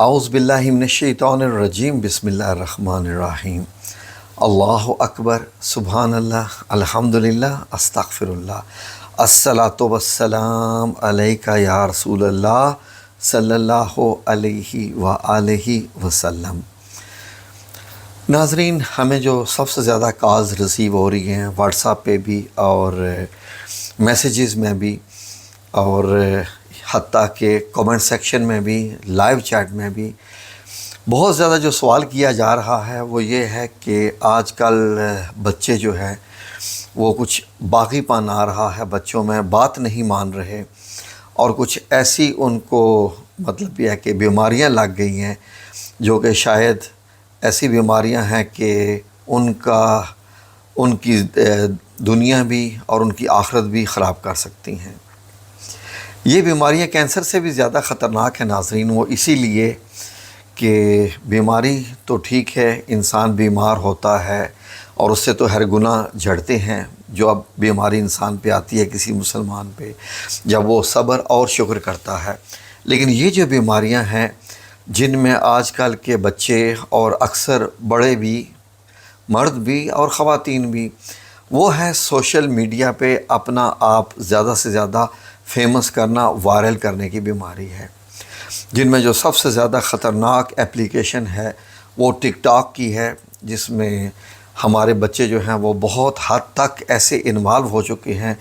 اعوذ باللہ من الشیطان الرجیم بسم اللہ الرحمن الرحیم اللہ اکبر سبحان اللہ الحمدللہ استغفر اللہ الصلاۃ والسلام علیک یا رسول اللہ صلی اللہ علیہ وآلہ وسلم۔ ناظرین، ہمیں جو سب سے زیادہ کالز ریسیو ہو رہی ہیں واٹس ایپ پہ بھی اور میسیجز میں بھی اور حتیٰ کہ کمنٹ سیکشن میں بھی، لائیو چیٹ میں بھی بہت زیادہ جو سوال کیا جا رہا ہے وہ یہ ہے کہ آج کل بچے جو ہیں وہ کچھ باغی پن آ رہا ہے بچوں میں، بات نہیں مان رہے اور کچھ ایسی ان کو مطلب یہ ہے کہ بیماریاں لگ گئی ہیں جو کہ شاید ایسی بیماریاں ہیں کہ ان کی دنیا بھی اور ان کی آخرت بھی خراب کر سکتی ہیں۔ یہ بیماریاں کینسر سے بھی زیادہ خطرناک ہیں ناظرین، وہ اسی لیے کہ بیماری تو ٹھیک ہے، انسان بیمار ہوتا ہے اور اس سے تو ہر گناہ جھڑتے ہیں جو اب بیماری انسان پہ آتی ہے کسی مسلمان پہ، جب وہ صبر اور شکر کرتا ہے۔ لیکن یہ جو بیماریاں ہیں جن میں آج کل کے بچے اور اکثر بڑے بھی، مرد بھی اور خواتین بھی، وہ ہے سوشل میڈیا پہ اپنا آپ زیادہ سے زیادہ فیمس کرنا، وائرل کرنے کی بیماری ہے، جن میں جو سب سے زیادہ خطرناک اپلیکیشن ہے وہ ٹک ٹاک کی ہے، جس میں ہمارے بچے جو ہیں وہ بہت حد تک ایسے انوالو ہو چکے ہیں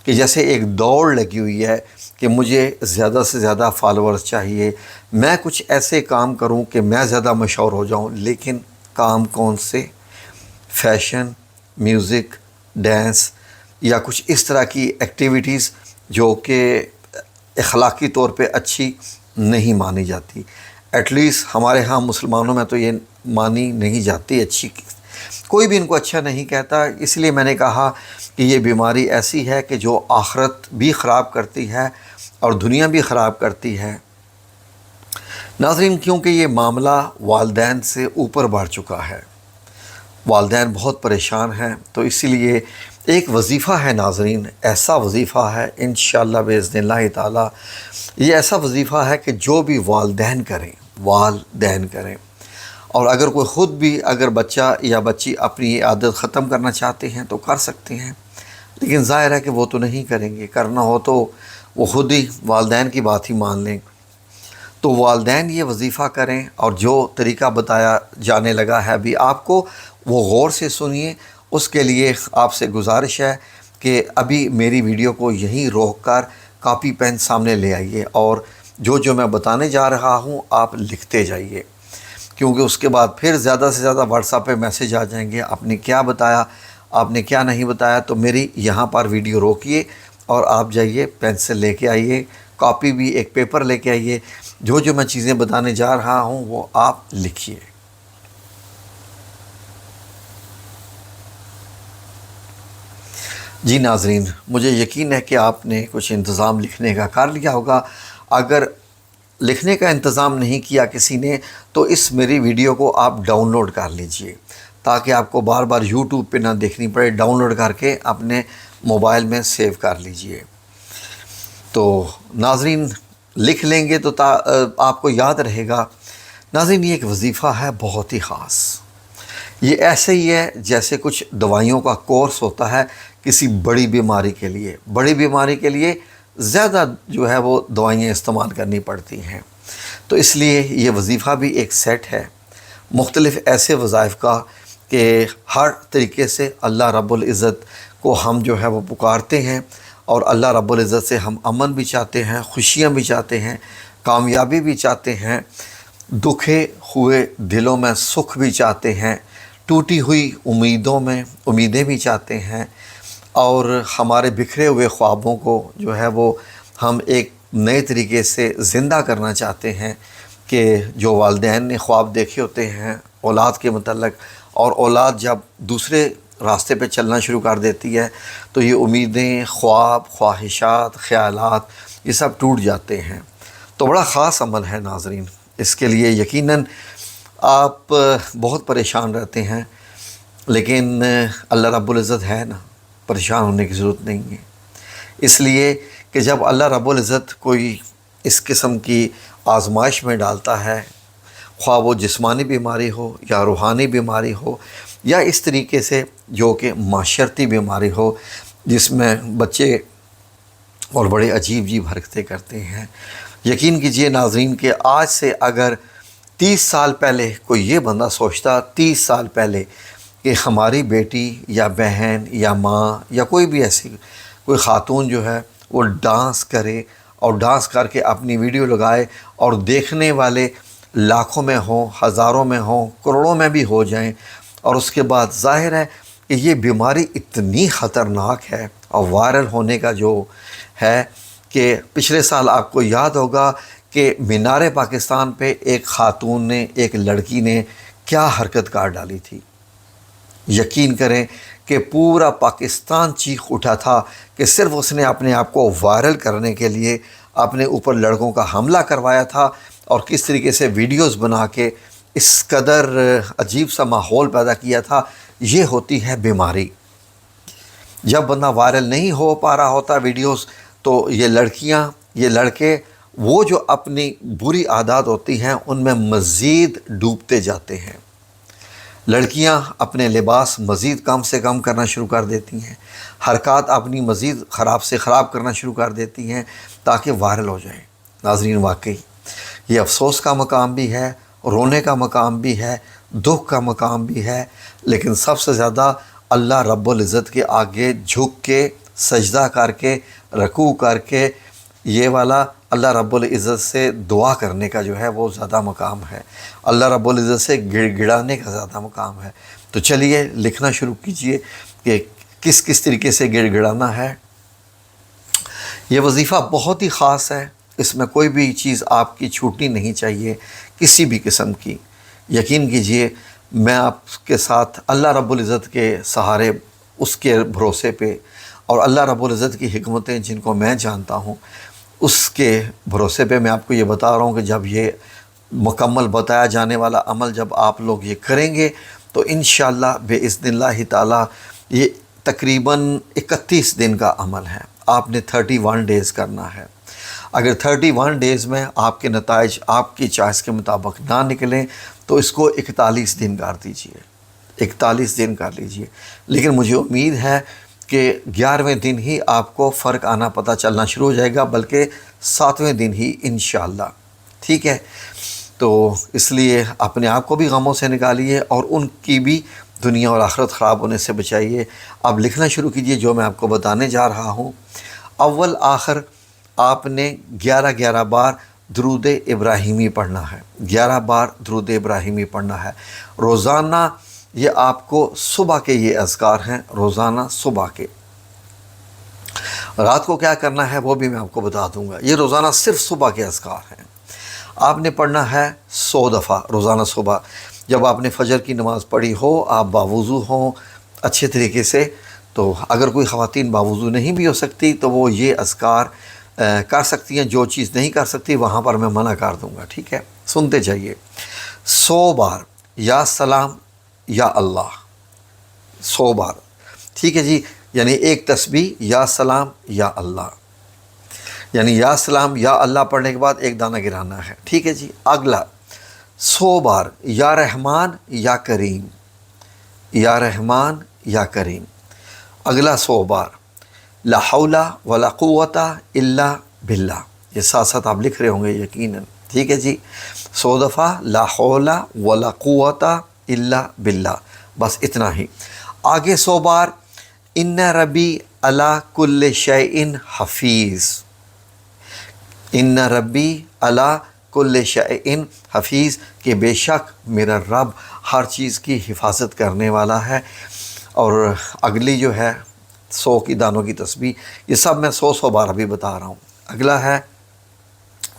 کہ جیسے ایک دوڑ لگی ہوئی ہے کہ مجھے زیادہ سے زیادہ فالورز چاہیے، میں کچھ ایسے کام کروں کہ میں زیادہ مشہور ہو جاؤں۔ لیکن کام کون سے؟ فیشن، میوزک، ڈانس یا کچھ اس طرح کی ایکٹیویٹیز جو کہ اخلاقی طور پہ اچھی نہیں مانی جاتی، ایٹ لیسٹ ہمارے ہاں مسلمانوں میں تو یہ مانی نہیں جاتی اچھی، کوئی بھی ان کو اچھا نہیں کہتا۔ اس لیے میں نے کہا کہ یہ بیماری ایسی ہے کہ جو آخرت بھی خراب کرتی ہے اور دنیا بھی خراب کرتی ہے ناظرین، کیونکہ یہ معاملہ والدین سے اوپر بڑھ چکا ہے، والدین بہت پریشان ہیں۔ تو اسی لیے ایک وظیفہ ہے ناظرین، ایسا وظیفہ ہے انشاءاللہ باذن اللہ تعالی، یہ ایسا وظیفہ ہے کہ جو بھی والدین کریں اور اگر کوئی خود بھی اگر بچہ یا بچی اپنی یہ عادت ختم کرنا چاہتے ہیں تو کر سکتے ہیں، لیکن ظاہر ہے کہ وہ تو نہیں کریں گے، کرنا ہو تو وہ خود ہی والدین کی بات ہی مان لیں۔ تو والدین یہ وظیفہ کریں اور جو طریقہ بتایا جانے لگا ہے ابھی آپ کو، وہ غور سے سنیے۔ اس کے لیے آپ سے گزارش ہے کہ ابھی میری ویڈیو کو یہیں روک کر کاپی پین سامنے لے آئیے اور جو میں بتانے جا رہا ہوں آپ لکھتے جائیے، کیونکہ اس کے بعد پھر زیادہ سے زیادہ واٹس ایپ پہ میسیج آ جائیں گے آپ نے کیا بتایا، آپ نے کیا نہیں بتایا۔ تو میری یہاں پر ویڈیو روکیے اور آپ جائیے پینسل لے کے آئیے، کاپی بھی ایک پیپر لے کے آئیے، جو میں چیزیں بتانے جا رہا ہوں وہ آپ لکھیے۔ جی ناظرین، مجھے یقین ہے کہ آپ نے کچھ انتظام لکھنے کا کر لیا ہوگا۔ اگر لکھنے کا انتظام نہیں کیا کسی نے تو اس میری ویڈیو کو آپ ڈاؤن لوڈ کر لیجئے تاکہ آپ کو بار بار یوٹیوب پہ نہ دیکھنی پڑے، ڈاؤن لوڈ کر کے اپنے موبائل میں سیو کر لیجئے۔ تو ناظرین لکھ لیں گے تو آپ کو یاد رہے گا۔ ناظرین، یہ ایک وظیفہ ہے بہت ہی خاص، یہ ایسے ہی ہے جیسے کچھ دوائیوں کا کورس ہوتا ہے کسی بڑی بیماری کے لیے، بڑی بیماری کے لیے زیادہ جو ہے وہ دوائیاں استعمال کرنی پڑتی ہیں۔ تو اس لیے یہ وظیفہ بھی ایک سیٹ ہے مختلف ایسے وظائف کا کہ ہر طریقے سے اللہ رب العزت کو ہم جو ہے وہ پکارتے ہیں اور اللہ رب العزت سے ہم امن بھی چاہتے ہیں، خوشیاں بھی چاہتے ہیں، کامیابی بھی چاہتے ہیں، دکھے ہوئے دلوں میں سکھ بھی چاہتے ہیں، ٹوٹی ہوئی امیدوں میں امیدیں بھی چاہتے ہیں، اور ہمارے بکھرے ہوئے خوابوں کو جو ہے وہ ہم ایک نئے طریقے سے زندہ کرنا چاہتے ہیں کہ جو والدین نے خواب دیکھے ہوتے ہیں اولاد کے متعلق، اور اولاد جب دوسرے راستے پہ چلنا شروع کر دیتی ہے تو یہ امیدیں، خواب، خواہشات، خیالات یہ سب ٹوٹ جاتے ہیں۔ تو بڑا خاص عمل ہے ناظرین، اس کے لیے یقیناً آپ بہت پریشان رہتے ہیں، لیکن اللہ رب العزت ہے نا، پریشان ہونے کی ضرورت نہیں ہے۔ اس لیے کہ جب اللہ رب العزت کوئی اس قسم کی آزمائش میں ڈالتا ہے خواہ وہ جسمانی بیماری ہو یا روحانی بیماری ہو یا اس طریقے سے جو کہ معاشرتی بیماری ہو جس میں بچے اور بڑے عجیب عجیب حرکتیں کرتے ہیں۔ یقین کیجئے ناظرین کہ آج سے اگر 30 سال پہلے کوئی یہ بندہ سوچتا، 30 سال پہلے، کہ ہماری بیٹی یا بہن یا ماں یا کوئی بھی ایسی کوئی خاتون جو ہے وہ ڈانس کرے اور ڈانس کر کے اپنی ویڈیو لگائے اور دیکھنے والے لاکھوں میں ہوں، ہزاروں میں ہوں، کروڑوں میں بھی ہو جائیں، اور اس کے بعد ظاہر ہے کہ یہ بیماری اتنی خطرناک ہے اور وائرل ہونے کا جو ہے کہ پچھلے سال آپ کو یاد ہوگا کہ مینار پاکستان پہ ایک خاتون نے، ایک لڑکی نے کیا حرکت کار ڈالی تھی۔ یقین کریں کہ پورا پاکستان چیخ اٹھا تھا کہ صرف اس نے اپنے آپ کو وائرل کرنے کے لیے اپنے اوپر لڑکوں کا حملہ کروایا تھا، اور کس طریقے سے ویڈیوز بنا کے اس قدر عجیب سا ماحول پیدا کیا تھا۔ یہ ہوتی ہے بیماری۔ جب بندہ وائرل نہیں ہو پا رہا ہوتا ویڈیوز، تو یہ لڑکیاں، یہ لڑکے، وہ جو اپنی بری عادات ہوتی ہیں ان میں مزید ڈوبتے جاتے ہیں۔ لڑکیاں اپنے لباس مزید کم سے کم کرنا شروع کر دیتی ہیں، حرکات اپنی مزید خراب سے خراب کرنا شروع کر دیتی ہیں تاکہ وائرل ہو جائیں۔ ناظرین واقعی یہ افسوس کا مقام بھی ہے، رونے کا مقام بھی ہے، دکھ کا مقام بھی ہے، لیکن سب سے زیادہ اللہ رب العزت کے آگے جھک کے، سجدہ کر کے، رکوع کر کے، یہ والا اللہ رب العزت سے دعا کرنے کا جو ہے وہ زیادہ مقام ہے، اللہ رب العزت سے گڑ گڑانے کا زیادہ مقام ہے۔ تو چلیے لکھنا شروع کیجئے کہ کس کس طریقے سے گڑ گڑانا ہے۔ یہ وظیفہ بہت ہی خاص ہے، اس میں کوئی بھی چیز آپ کی چھوٹنی نہیں چاہیے کسی بھی قسم کی۔ یقین کیجئے میں آپ کے ساتھ اللہ رب العزت کے سہارے، اس کے بھروسے پہ، اور اللہ رب العزت کی حکمتیں جن کو میں جانتا ہوں اس کے بھروسے پہ میں آپ کو یہ بتا رہا ہوں کہ جب یہ مکمل بتایا جانے والا عمل جب آپ لوگ یہ کریں گے تو انشاءاللہ بِإِذْنِ اللہ تعالیٰ یہ تقریباً 31 دن کا عمل ہے۔ آپ نے 31 ڈیز کرنا ہے۔ اگر 31 ڈیز میں آپ کے نتائج آپ کی چوائس کے مطابق نہ نکلیں تو اس کو 41 دن کر دیجئے، 41 دن کر لیجئے۔ لیکن مجھے امید ہے کہ 11ویں دن ہی آپ کو فرق آنا پتہ چلنا شروع ہو جائے گا، بلکہ 7ویں دن ہی انشاءاللہ، ٹھیک ہے؟ تو اس لیے اپنے آپ کو بھی غموں سے نکالیے اور ان کی بھی دنیا اور آخرت خراب ہونے سے بچائیے۔ اب لکھنا شروع کیجئے جو میں آپ کو بتانے جا رہا ہوں۔ اول آخر آپ نے 11 بار درود ابراہیمی پڑھنا ہے، 11 بار درود ابراہیمی پڑھنا ہے روزانہ۔ یہ آپ کو صبح کے یہ اذکار ہیں، روزانہ صبح کے۔ رات کو کیا کرنا ہے وہ بھی میں آپ کو بتا دوں گا۔ یہ روزانہ صرف صبح کے اذکار ہیں۔ آپ نے پڑھنا ہے 100 دفعہ روزانہ صبح۔ جب آپ نے فجر کی نماز پڑھی ہو، آپ باوضو ہوں اچھے طریقے سے، تو اگر کوئی خواتین باوضو نہیں بھی ہو سکتی تو وہ یہ اذکار کر سکتی ہیں۔ جو چیز نہیں کر سکتی وہاں پر میں منع کر دوں گا، ٹھیک ہے؟ سنتے جائیے۔ 100 بار یا سلام یا اللہ، 100 بار، ٹھیک ہے جی؟ یعنی ایک تسبیح یا سلام یا اللہ، یعنی یا سلام یا اللہ پڑھنے کے بعد ایک دانہ گرانا ہے، ٹھیک ہے جی؟ اگلا 100 بار یا رحمان یا کریم، یا رحمان یا کریم۔ اگلا 100 بار لا حول ولا قوت الا باللہ، یہ ساتھ ساتھ آپ لکھ رہے ہوں گے یقیناً، ٹھیک ہے جی؟ 100 دفعہ لا حول ولا قوت الا باللہ، بس اتنا ہی۔ آگے 100 بار ان ربی علی کل شیء حفیظ، ان ربی علی کل شیء حفیظ، کہ بے شک میرا رب ہر چیز کی حفاظت کرنے والا ہے۔ اور اگلی جو ہے 100 کی دانوں کی تسبیح، یہ سب میں 100 بار ابھی بتا رہا ہوں۔ اگلا ہے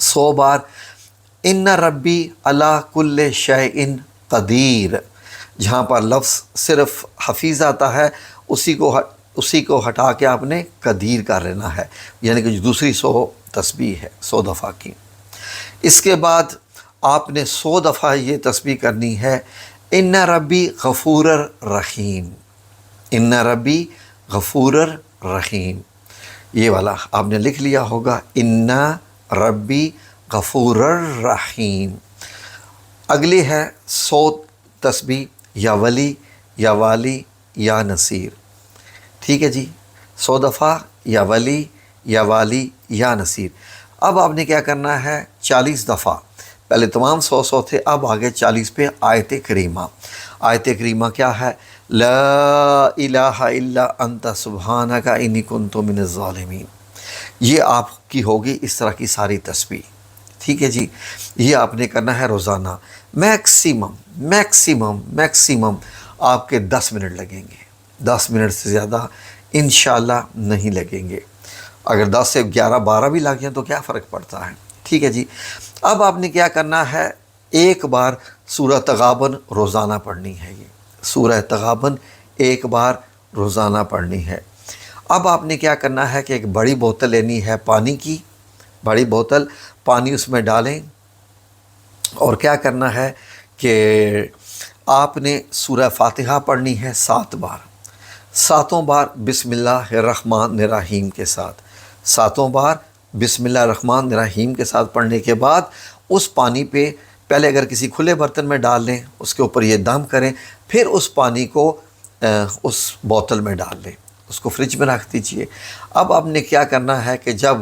100 بار ان ربی علی کل شیء قدیر، جہاں پر لفظ صرف حفیظ آتا ہے اسی کو ہٹا کے آپ نے قدیر کر لینا ہے، یعنی کہ جو دوسری 100 تسبیح ہے 100 دفعہ کی۔ اس کے بعد آپ نے 100 دفعہ یہ تسبیح کرنی ہے ان ربی غفور رحیم، ان ربی غفور رحیم، یہ والا آپ نے لکھ لیا ہوگا، ان ربی غفور رحیم۔ اگلی ہے 100 تسبیح یا ولی یا والی یا نصیر. ٹھیک ہے جی، 100 دفعہ یا ولی یا والی یا نصیر. اب آپ نے کیا کرنا ہے، 40 دفعہ. پہلے تمام 100 تھے، اب آگے 40 پہ آیت کریمہ. آیت کریمہ کیا ہے؟ لا الہ الا انت سبحانک انی کنت من الظالمین. یہ آپ کی ہوگی اس طرح کی ساری تسبیح. ٹھیک ہے جی، یہ آپ نے کرنا ہے روزانہ. میکسیمم آپ کے 10 منٹ لگیں گے. 10 منٹ سے زیادہ انشاءاللہ نہیں لگیں گے. اگر 10 سے 11 12 بھی لگ جائیں تو کیا فرق پڑتا ہے. ٹھیک ہے جی. اب آپ نے کیا کرنا ہے، ایک بار سورہ تغابن روزانہ پڑھنی ہے. یہ سورہ تغابن ایک بار روزانہ پڑھنی ہے. اب آپ نے کیا کرنا ہے کہ ایک بڑی بوتل لینی ہے پانی کی، بڑی بوتل، پانی اس میں ڈالیں، اور کیا کرنا ہے کہ آپ نے سورہ فاتحہ پڑھنی ہے 7 بار. 7 بار بسم اللہ الرحمن الرحیم کے ساتھ. 7 بار بسم اللہ الرحمن الرحیم کے ساتھ پڑھنے کے بعد اس پانی پہ پہلے اگر کسی کھلے برتن میں ڈال لیں، اس کے اوپر یہ دم کریں، پھر اس پانی کو اس بوتل میں ڈال لیں، اس کو فریج میں رکھ دیجئے. اب آپ نے کیا کرنا ہے کہ جب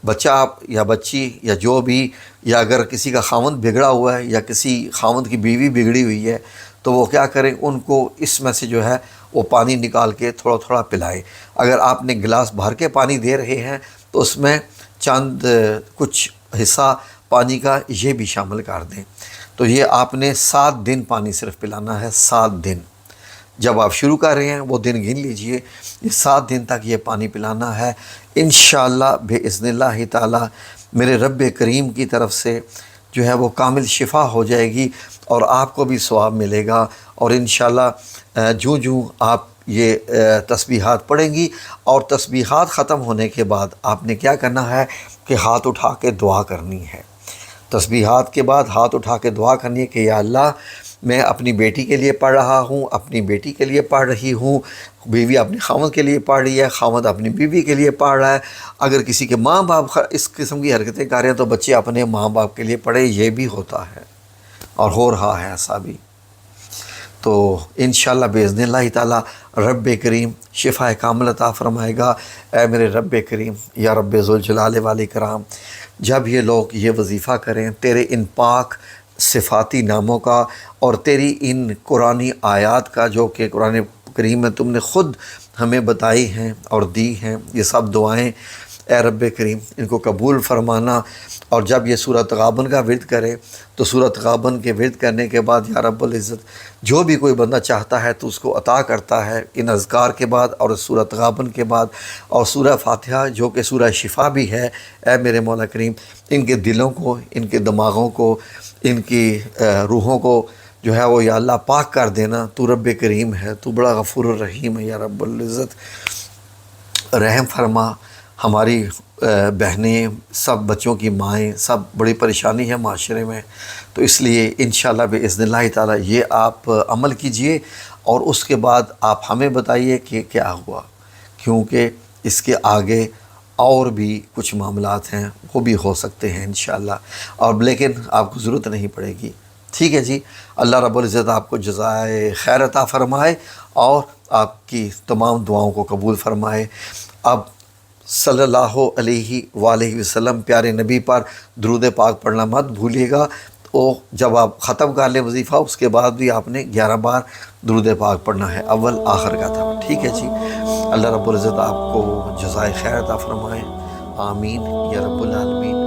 بچہ یا بچی یا جو بھی، یا اگر کسی کا خاوند بگڑا ہوا ہے یا کسی خاوند کی بیوی بگڑی ہوئی ہے، تو وہ کیا کریں، ان کو اس میں سے جو ہے وہ پانی نکال کے تھوڑا تھوڑا پلائیں. اگر آپ نے گلاس بھر کے پانی دے رہے ہیں تو اس میں چند کچھ حصہ پانی کا یہ بھی شامل کر دیں. تو یہ آپ نے 7 دن پانی صرف پلانا ہے. 7 دن جب آپ شروع کر رہے ہیں وہ دن گن لیجئے. یہ 7 دن تک یہ پانی پلانا ہے. انشاءاللہ بِإِذْنِ اللَّهِ تعالی میرے رب کریم کی طرف سے جو ہے وہ کامل شفا ہو جائے گی، اور آپ کو بھی ثواب ملے گا. اور انشاءاللہ جوں آپ یہ تسبیحات پڑھیں گی، اور تسبیحات ختم ہونے کے بعد آپ نے کیا کرنا ہے کہ ہاتھ اٹھا کے دعا کرنی ہے. تسبیحات کے بعد ہاتھ اٹھا کے دعا کرنی ہے کہ یا اللہ، میں اپنی بیٹی کے لیے پڑھ رہا ہوں، اپنی بیٹی کے لیے پڑھ رہی ہوں، بیوی اپنے خاوند کے لیے پڑھ رہی ہے، خاوند اپنی بیوی کے لیے پڑھ رہا ہے. اگر کسی کے ماں باپ اس قسم کی حرکتیں کر رہے ہیں تو بچے اپنے ماں باپ کے لیے پڑھے. یہ بھی ہوتا ہے اور ہو رہا ہے ایسا بھی. تو انشاءاللہ باذن اللہ تعالی رب کریم شفا کامل عطا فرمائے گا. اے میرے رب کریم، یا رب ذوالجلال والاکرام، جب یہ لوگ یہ وظیفہ کریں تیرے ان پاک صفاتی ناموں کا اور تیری ان قرآنی آیات کا، جو کہ قرآن کریم میں تم نے خود ہمیں بتائی ہیں اور دی ہیں، یہ سب دعائیں اے رب کریم ان کو قبول فرمانا. اور جب یہ سورہ تغابن کا ورد کرے تو سورہ تغابن کے ورد کرنے کے بعد یا رب العزت جو بھی کوئی بندہ چاہتا ہے تو اس کو عطا کرتا ہے ان اذکار کے بعد اور سورہ تغابن کے بعد. اور سورہ فاتحہ جو کہ سورہ شفا بھی ہے، اے میرے مولا کریم ان کے دلوں کو، ان کے دماغوں کو، ان کی روحوں کو جو ہے وہ یا اللہ پاک کر دینا. تو رب کریم ہے، تو بڑا غفور الرحیم ہے. یا رب العزت رحم فرما. ہماری بہنیں، سب بچوں کی مائیں، سب بڑی پریشانی ہے معاشرے میں، تو اس لیے انشاءاللہ باذن اللہ تعالی یہ آپ عمل کیجئے، اور اس کے بعد آپ ہمیں بتائیے کہ کیا ہوا، کیونکہ اس کے آگے اور بھی کچھ معاملات ہیں وہ بھی ہو سکتے ہیں انشاءاللہ، اور لیکن آپ کو ضرورت نہیں پڑے گی. ٹھیک ہے جی. اللہ رب العزت آپ کو جزائے خیر عطا فرمائے اور آپ کی تمام دعاؤں کو قبول فرمائے. اب صلی اللہ علیہ وآلہ وسلم پیارے نبی پر درود پاک پڑھنا مت بھولیے گا. تو جب آپ ختم کر لیں وظیفہ اس کے بعد بھی آپ نے 11 بار درود پاک پڑھنا ہے، اول آخر کا تھا. ٹھیک ہے جی. اللہ رب العزت آپ کو جزائے خیر عطا فرمائے. آمین یا رب العالمین.